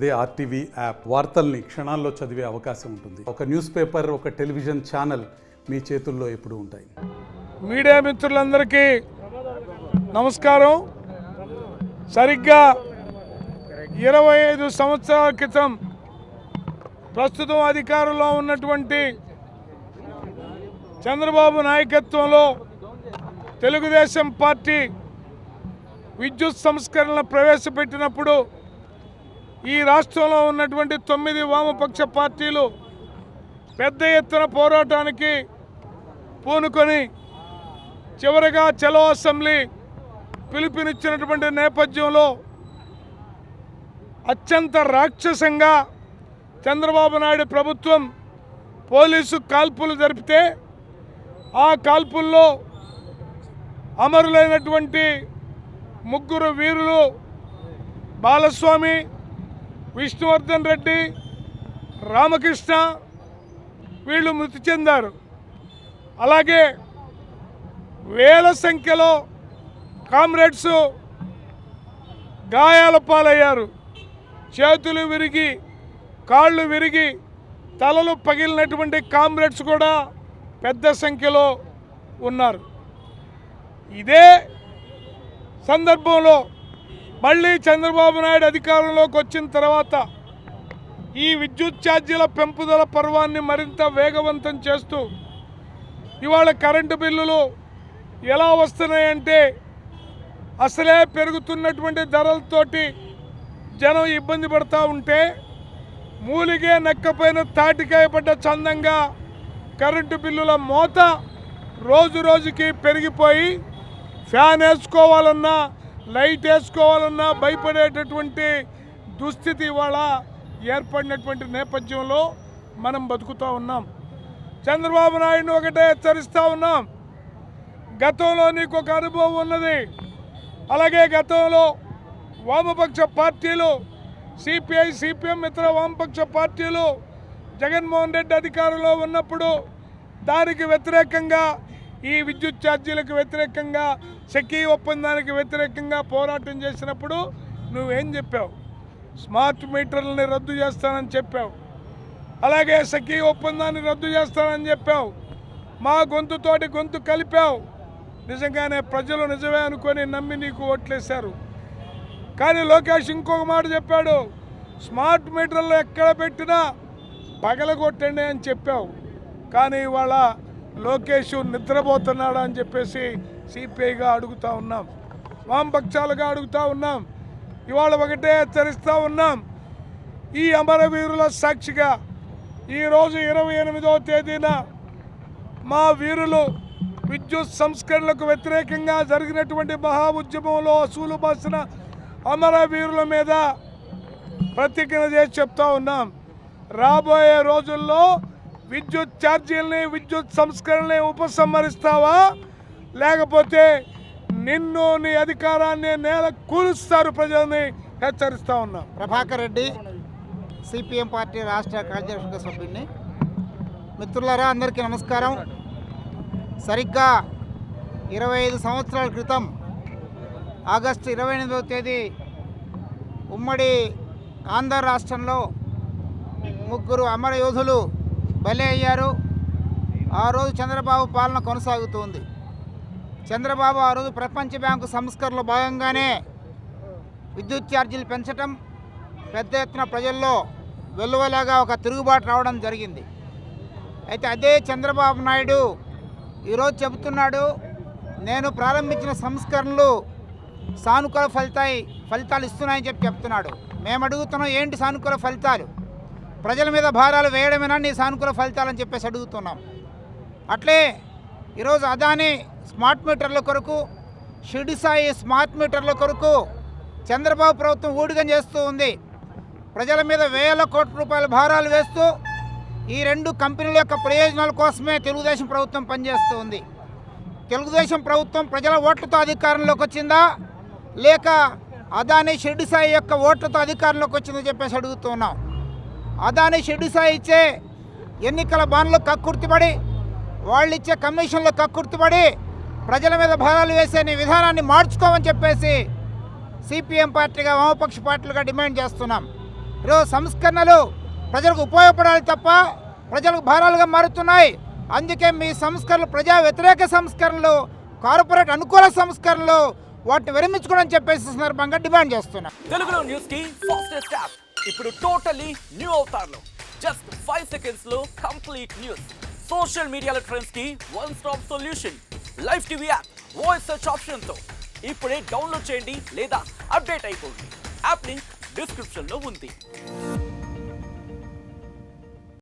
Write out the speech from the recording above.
అదే RTV app వార్తల్ని క్షణాల్లో చదివే అవకాశం ఉంటుంది. ఒక న్యూస్ పేపర్, ఒక టెలివిజన్ ఛానల్ మీ చేతుల్లో ఎప్పుడూ ఉంటాయి. మీడియా మిత్రులందరికీ నమస్కారం. సరిగ్గా 25 సంవత్సరాల క్రితం ప్రస్తుతం అధికారంలో ఉన్నటువంటి చంద్రబాబు నాయకత్వంలో తెలుగుదేశం పార్టీ విద్యుత్ సంస్కరణలు ప్రవేశపెట్టినప్పుడు ఈ రాష్ట్రంలో ఉన్నటువంటి 9 వామపక్ష పార్టీలు పెద్ద ఎత్తున పోరాటానికి పూనుకొని చివరిగా చలో అసెంబ్లీ పిలుపునిచ్చినటువంటి నేపథ్యంలో అత్యంత రాక్షసంగా చంద్రబాబు నాయుడు ప్రభుత్వం పోలీసు కాల్పులు జరిపితే ఆ కాల్పుల్లో అమరులైనటువంటి 3 వీరులు బాలస్వామి, విష్ణువర్ధన్ రెడ్డి, రామకృష్ణ వీళ్ళు మృతి చెందారు. అలాగే వేల సంఖ్యలో కామ్రేడ్స్ గాయాల పాలయ్యారు. చేతులు విరిగి, కాళ్ళు విరిగి, తలలు పగిలినటువంటి కామ్రేడ్స్ కూడా పెద్ద సంఖ్యలో ఉన్నారు. ఇదే సందర్భంలో మళ్ళీ చంద్రబాబు నాయుడు అధికారంలోకి వచ్చిన తర్వాత ఈ విద్యుత్ ఛార్జీల పెంపుదల పర్వాన్ని మరింత వేగవంతం చేస్తూ ఇవాళ కరెంటు బిల్లులు ఎలా వస్తున్నాయంటే అసలే పెరుగుతున్నటువంటి ధరలతోటి జనం ఇబ్బంది పడుతూ ఉంటే మూలిగే నక్కపోయిన తాటికాయ పడ్డ చందంగా కరెంటు బిల్లుల మోత రోజు రోజుకి పెరిగిపోయి ఫ్యాన్ వేసుకోవాలన్నా, లైట్ వేసుకోవాలన్నా భయపడేటటువంటి దుస్థితి ఇవాళ ఏర్పడినటువంటి నేపథ్యంలో మనం బతుకుతూ ఉన్నాం. చంద్రబాబు నాయుడు ఒకటే హెచ్చరిస్తూ ఉన్నాం, గతంలో నీకు ఒక అనుభవం ఉన్నది. అలాగే గతంలో వామపక్ష పార్టీలు సిపిఐ, సిపిఎం ఇతర వామపక్ష పార్టీలు జగన్మోహన్ రెడ్డి అధికారంలో ఉన్నప్పుడు దానికి వ్యతిరేకంగా, ఈ విద్యుత్ ఛార్జీలకు వ్యతిరేకంగా, సెకీ ఒప్పందానికి వ్యతిరేకంగా పోరాటం చేసినప్పుడు నువ్వేం చెప్పావు? స్మార్ట్ మీటర్లని రద్దు చేస్తానని చెప్పావు. అలాగే సెకీ ఒప్పందాన్ని రద్దు చేస్తానని చెప్పావు. మా గొంతుతోటి గొంతు కలిపావు. నిజంగానే ప్రజలు నిజమే అనుకొని నమ్మి నీకు ఓట్లేశారు. కానీ లోకేష్ ఇంకొక మాట చెప్పాడు, స్మార్ట్ మీటర్లు ఎక్కడ పెట్టినా పగలగొట్టండి అని చెప్పావు. కానీ ఇవాళ లోకేష్ నిద్రపోతున్నాడా అని చెప్పేసి సిపిఐగా అడుగుతూ ఉన్నాం, వామపక్షాలుగా అడుగుతూ ఉన్నాం. ఇవాళ ఒకటే హెచ్చరిస్తూ ఉన్నాం, ఈ అమరవీరుల సాక్షిగా ఈరోజు 28వ తేదీన మా వీరులు విద్యుత్ సంస్కరణలకు వ్యతిరేకంగా జరిగినటువంటి మహా ఉద్యమంలో అసూలు బాసిన అమరవీరుల మీద ప్రతిజ్ఞ చేసి చెప్తా ఉన్నాం, రాబోయే రోజుల్లో విద్యుత్ ఛార్జీలని, విద్యుత్ సంస్కరణని ఉపసంహరిస్తావా, లేకపోతే నిన్ను, నీ అధికారాన్ని నేల కూలుస్తారు ప్రజల్ని హెచ్చరిస్తా ఉన్నాం. ప్రభాకర్ రెడ్డి, సిపిఎం పార్టీ రాష్ట్ర కార్యవర్గ సభ్యుడిని. మిత్రులారా, అందరికీ నమస్కారం. సరిగ్గా 25 సంవత్సరాల క్రితం ఆగస్టు 28వ తేదీ ఉమ్మడి ఆంధ్ర రాష్ట్రంలో 3 అమరయోధులు బలి అయ్యారు. ఆ రోజు చంద్రబాబు పాలన కొనసాగుతుంది. చంద్రబాబు ఆ రోజు ప్రపంచ బ్యాంకు సంస్కరణలో భాగంగానే విద్యుత్ ఛార్జీలు పెంచడం, పెద్ద ఎత్తున ప్రజల్లో వెల్లువలాగా ఒక తిరుగుబాటు రావడం జరిగింది. అయితే అదే చంద్రబాబు నాయుడు ఈరోజు చెబుతున్నాడు, నేను ప్రారంభించిన సంస్కరణలు సానుకూల ఫలితాలు ఇస్తున్నాయని చెప్తున్నాడు. మేము అడుగుతున్నాం, ఏంటి సానుకూల ఫలితాలు? ప్రజల మీద భారాలు వేయడమేనా నీ సానుకూల ఫలితాలని చెప్పేసి అడుగుతున్నాం. అట్లే ఈరోజు అదాని స్మార్ట్ మీటర్ల కొరకు, షిరిడి సాయి స్మార్ట్ మీటర్ల కొరకు చంద్రబాబు ప్రభుత్వం ఊడిగం చేస్తూ ఉంది. ప్రజల మీద వేల కోట్ల రూపాయల భారాలు వేస్తూ ఈ 2 కంపెనీల యొక్క ప్రయోజనాల కోసమే తెలుగుదేశం ప్రభుత్వం పనిచేస్తూ ఉంది. తెలుగుదేశం ప్రభుత్వం ప్రజల ఓట్లతో అధికారంలోకి వచ్చిందా, లేక అదాని షిరిడి సాయి యొక్క ఓట్లతో అధికారంలోకి వచ్చిందో చెప్పేసి అడుగుతూ ఉన్నాం. అదాని షిరిడి సాయి ఇచ్చే ఎన్నికల బాండ్లు కక్కుర్తిపడి, వాళ్ళు ఇచ్చే కమిషన్లు కక్కుర్తిపడి ప్రజల మీద భారాలు వేసే విధానాన్ని మార్చుకోమని చెప్పేసి సిపిఎం పార్టీగా వామపక్ష పార్టీలుగా డిమాండ్ చేస్తున్నాం. ఈరోజు సంస్కరణలు ప్రజలకు ఉపయోగపడాలి తప్ప ప్రజలకు భారాలుగా మారుతున్నాయి. అందుకే మీ సంస్కరణలు ప్రజా వ్యతిరేక సంస్కరణలు, కార్పొరేట్ అనుకూల సంస్కరణలు వాటిని విరమించుకోవడం చెప్పేసి సందర్భంగా డిమాండ్ చేస్తున్నా. తెలుగులో న్యూస్ కి ఫాస్టెస్ట్ యాప్ ఇప్పుడు టోటలీ న్యూ అవతార్లో జస్ట్ 5 seconds లో కంప్లీట్ న్యూస్. సోషల్ మీడియాలో ట్రెండ్స్ కి one stop solution. Live TV app voice search option తో ఇప్పుడే డౌన్లోడ్ చేయండి లేదా అప్డేట్ అయిపోండి. యాప్ లింక్ డిస్క్రిప్షన్ లో ఉంది.